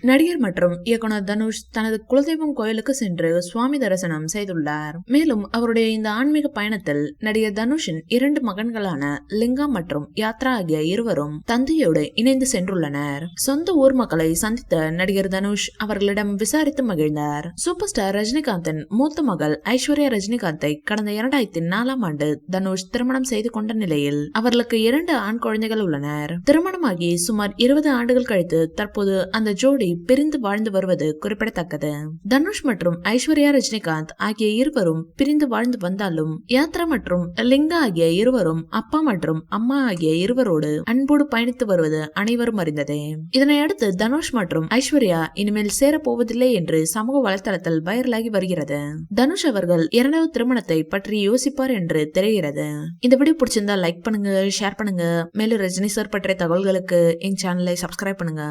நடிகர் மற்றும் இயக்குனர் தனுஷ் தனது குலதெய்வம் கோயிலுக்கு சென்று சுவாமி தரிசனம் செய்துள்ளார். மேலும் அவருடைய இந்த ஆன்மீக பயணத்தில் நடிகர் தனுஷின் 2 மகன்களான லிங்கா மற்றும் யாத்ரா ஆகிய இருவரும் தந்தையோடு இணைந்து சென்றுள்ளனர். சொந்த ஊர் மக்களை சந்தித்த நடிகர் தனுஷ் அவர்களிடம் விசாரித்து மகிழ்ந்தார். சூப்பர் ஸ்டார் ரஜினிகாந்தின் மூத்த மகள் ஐஸ்வர்யா ரஜினிகாந்தை கடந்த 2004ஆம் ஆண்டு தனுஷ் திருமணம் செய்து கொண்ட நிலையில் அவர்களுக்கு 2 ஆண் குழந்தைகள் உள்ளனர். திருமணமாகி சுமார் 20 ஆண்டுகள் கழித்து தற்போது அந்த ஜோடி பிரிந்து வாழ்ந்து வருவது குறிப்பிடத்தக்கது. தனுஷ் மற்றும் ஐஸ்வர்யா ரஜினிகாந்த் ஆகிய இருவரும் பிரிந்து வாழ்ந்து வந்தாலும் யாத்ரா மற்றும் லிங்கா ஆகிய இருவரும் அப்பா மற்றும் அம்மா ஆகிய இருவரோடு அன்போடு பயணித்து வருவது அனைவரும் அறிந்ததே. இதனையடுத்து தனுஷ் மற்றும் ஐஸ்வர்யா இனிமேல் சேரப்போவதில்லை என்று சமூக வலைதளத்தில் வைரலாகி வருகிறது. தனுஷ் அவர்கள் 2வது திருமணத்தை பற்றி யோசிப்பார் என்று தெரிகிறது. இந்த வீடியோ பிடிச்சிருந்தா லைக் பண்ணுங்க, ஷேர் பண்ணுங்க. மேலும் ரஜினி சார் பற்றிய தகவல்களுக்கு என் சேனலை சப்ஸ்கிரைப் பண்ணுங்க.